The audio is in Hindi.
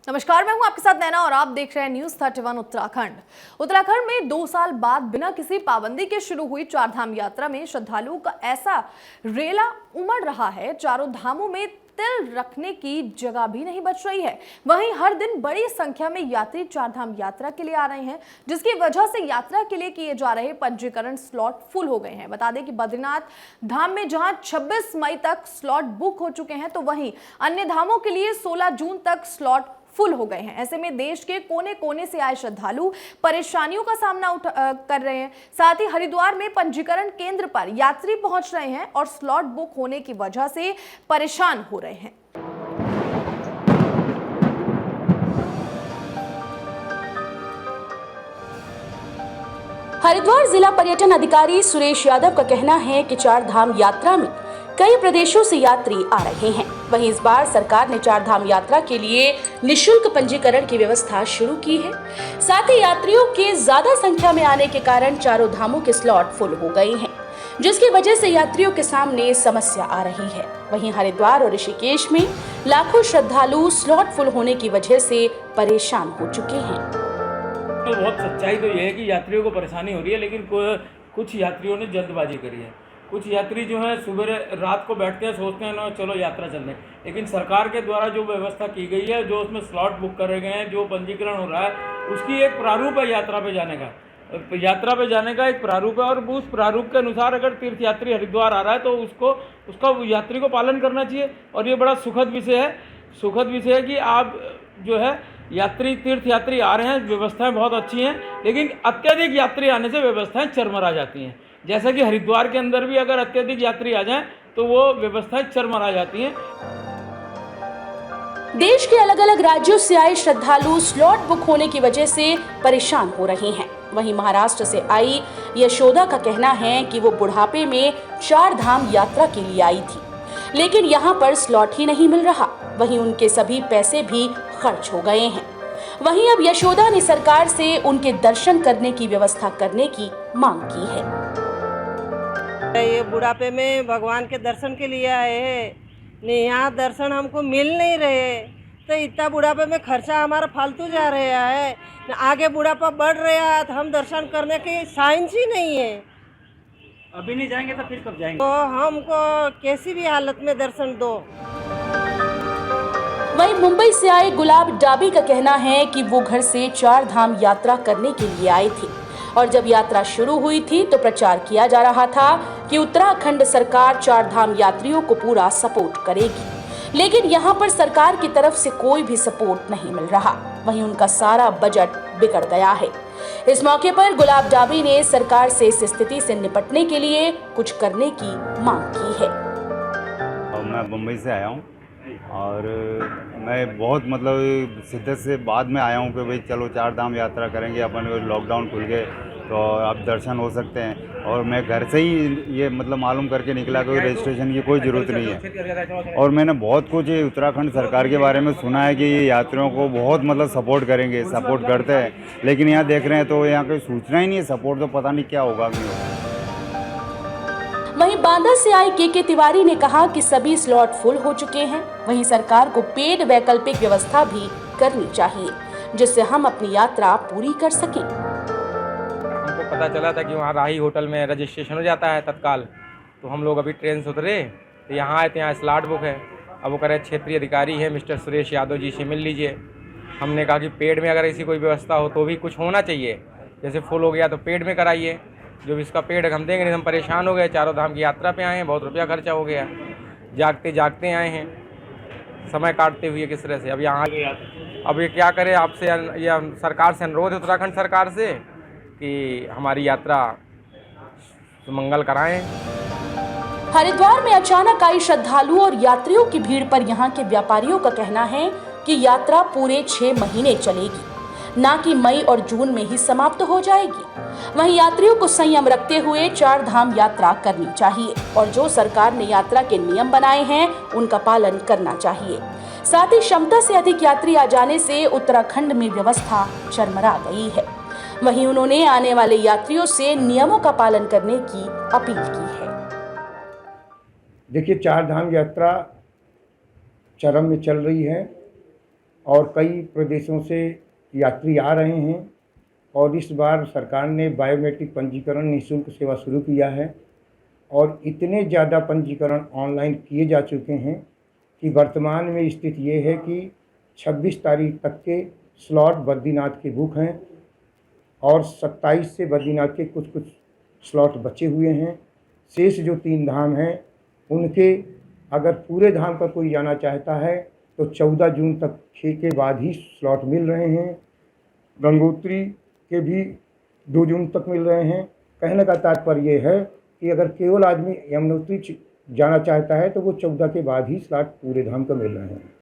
नमस्कार, मैं हूं आपके साथ नैना और आप देख रहे हैं न्यूज 31 उत्तराखंड। उत्तराखंड में 2 साल बाद बिना किसी पाबंदी के शुरू हुई चारधाम यात्रा में श्रद्धालुओं का ऐसा रेला उमड़ रहा है, चारों धामों में तिल रखने की जगह भी नहीं बच रही है। वहीं हर दिन बड़ी संख्या में यात्री चारधाम यात्रा के लिए आ रहे हैं, जिसकी वजह से यात्रा के लिए किए जा रहे पंजीकरण स्लॉट फुल हो गए हैं। बता दें कि बद्रीनाथ धाम में जहां 26 मई तक स्लॉट बुक हो चुके हैं, तो वहीं अन्य धामों के लिए 16 जून तक स्लॉट फुल हो गए हैं। ऐसे में देश के कोने कोने से आए श्रद्धालु परेशानियों का सामना कर रहे हैं। साथ ही हरिद्वार में पंजीकरण केंद्र पर यात्री पहुंच रहे हैं और स्लॉट बुक होने की वजह से परेशान हो रहे हैं। हरिद्वार जिला पर्यटन अधिकारी सुरेश यादव का कहना है कि चार धाम यात्रा में कई प्रदेशों से यात्री आ रहे हैं। वहीं इस बार सरकार ने चार धाम यात्रा के लिए निशुल्क पंजीकरण की व्यवस्था शुरू की है। साथ ही यात्रियों के ज्यादा संख्या में आने के कारण चारों धामों के स्लॉट फुल हो गए हैं, जिसकी वजह से यात्रियों के सामने समस्या आ रही है। वहीं हरिद्वार और ऋषिकेश में लाखों श्रद्धालु स्लॉट फुल होने की वजह से परेशान हो चुके हैं। तो बहुत सच्चाई तो ये है कि यात्रियों को परेशानी हो रही है, लेकिन कुछ यात्रियों ने जल्दबाजी करी है। कुछ यात्री जो है सुबह रात को बैठते हैं, सोचते हैं ना चलो यात्रा चल रहे, लेकिन सरकार के द्वारा जो व्यवस्था की गई है, जो उसमें स्लॉट बुक करे गए हैं, जो पंजीकरण हो रहा है, उसकी एक प्रारूप है यात्रा पे जाने का। यात्रा पे जाने का एक प्रारूप है और उस प्रारूप के अनुसार अगर तीर्थयात्री हरिद्वार आ रहा है तो उसका यात्री को पालन करना चाहिए। और ये बड़ा सुखद विषय है कि आप जो है तीर्थयात्री आ रहे हैं, व्यवस्थाएं बहुत अच्छी हैं, लेकिन अत्यधिक यात्री आने से व्यवस्थाएं चरमरा जाती हैं। जैसा कि हरिद्वार के अंदर भी अगर अत्यधिक यात्री आ जाएं तो वो व्यवस्थाएं चरमरा जाती हैं। देश के अलग अलग राज्यों से आए श्रद्धालु स्लॉट बुक होने की वजह से परेशान हो रहे हैं। वहीं महाराष्ट्र से आई यशोदा का कहना है कि वो बुढ़ापे में चार धाम यात्रा के लिए आई थी, लेकिन यहाँ पर स्लॉट ही नहीं मिल रहा। वहीं उनके सभी पैसे भी खर्च हो गए हैं। वहीं अब यशोदा ने सरकार से उनके दर्शन करने की व्यवस्था करने की मांग की है। ये बुढ़ापे में भगवान के दर्शन के लिए आए हैं, नहीं यहाँ दर्शन हमको मिल नहीं रहे, तो इतना बुढ़ापे में खर्चा हमारा फालतू जा रहा है। आगे बुढ़ापा बढ़ रहा है तो हम दर्शन करने की साइंस ही नहीं है। अभी नहीं जाएंगे तो फिर कब जाएंगे? तो हमको कैसी भी हालत में दर्शन दो। वहीं मुंबई से आए गुलाब डाबी का कहना है कि वो घर से चार धाम यात्रा करने के लिए आए थे और जब यात्रा शुरू हुई थी तो प्रचार किया जा रहा था कि उत्तराखंड सरकार चार धाम यात्रियों को पूरा सपोर्ट करेगी, लेकिन यहाँ पर सरकार की तरफ से कोई भी सपोर्ट नहीं मिल रहा। वहीं उनका सारा बजट बिगड़ गया है। इस मौके पर गुलाब डाबी ने सरकार से इस स्थिति से निपटने के लिए कुछ करने की मांग की है। मैं मुंबई से आया हूँ और मैं बहुत शिद्दत से बाद में आया हूँ कि भाई चलो चार धाम यात्रा करेंगे। अपन लॉकडाउन खुल गए तो अब दर्शन हो सकते हैं, और मैं घर से ही ये मालूम करके निकला कि रजिस्ट्रेशन की कोई ज़रूरत नहीं है। और मैंने बहुत कुछ उत्तराखंड सरकार के बारे में सुना है कि ये यात्रियों को बहुत सपोर्ट करेंगे, सपोर्ट करते हैं, लेकिन यहाँ देख रहे हैं तो यहाँ कोई सूचना ही नहीं है। सपोर्ट तो पता नहीं क्या होगा नहीं होगा। वहीं बांदा से आए के तिवारी ने कहा कि सभी स्लॉट फुल हो चुके हैं। वहीं सरकार को पेड वैकल्पिक व्यवस्था भी करनी चाहिए, जिससे हम अपनी यात्रा पूरी कर सकें। हमको पता चला था कि वहाँ राही होटल में रजिस्ट्रेशन हो जाता है तत्काल, तो हम लोग अभी ट्रेन से उतरे तो यहाँ आए थे, यहाँ स्लॉट बुक है। अब वो कह रहे क्षेत्रीय अधिकारी है मिस्टर सुरेश यादव जी से मिल लीजिए। हमने कहा कि पेड में अगर ऐसी कोई व्यवस्था हो तो भी कुछ होना चाहिए, जैसे फुल हो गया तो पेड में कराइए, जो भी इसका पेड हम देंगे नहीं। हम परेशान हो गए, चारों धाम की यात्रा पे आए हैं, बहुत रुपया खर्चा हो गया, जागते आए हैं, समय काटते हुए किस तरह से। अब यहाँ अब ये क्या करें, आपसे या सरकार से अनुरोध है, उत्तराखंड सरकार से, कि हमारी यात्रा सुमंगल कराएं। हरिद्वार में अचानक आई श्रद्धालुओं और यात्रियों की भीड़ पर यहाँ के व्यापारियों का कहना है कि यात्रा पूरे 6 महीने चलेगी, ना कि मई और जून में ही समाप्त हो जाएगी। वहीं यात्रियों को संयम रखते हुए चार धाम यात्रा करनी चाहिए और जो सरकार ने यात्रा के नियम बनाए हैं उनका पालन करना चाहिए। साथ ही क्षमता से अधिक यात्री आ जाने से उत्तराखंड में व्यवस्था चरमरा गई है। वहीं उन्होंने आने वाले यात्रियों से नियमों का पालन करने की अपील की है। देखिए, चार धाम यात्रा चरम में चल रही है। और कई प्रदेशों से यात्री आ रहे हैं और इस बार सरकार ने बायोमेट्रिक पंजीकरण निःशुल्क सेवा शुरू किया है और इतने ज़्यादा पंजीकरण ऑनलाइन किए जा चुके हैं कि वर्तमान में स्थिति ये है कि 26 तारीख तक के स्लॉट बद्रीनाथ के बुक हैं और 27 से बद्रीनाथ के कुछ स्लॉट बचे हुए हैं। शेष जो 3 धाम हैं उनके अगर पूरे धाम का कोई जाना चाहता है तो 14 जून तक के बाद ही स्लॉट मिल रहे हैं। गंगोत्री के भी 2 जून तक मिल रहे हैं। कहने का तात्पर्य ये है कि अगर केवल आदमी यमुनोत्री जाना चाहता है तो वो 14 के बाद ही स्लॉट पूरे धाम का मिल रहे हैं।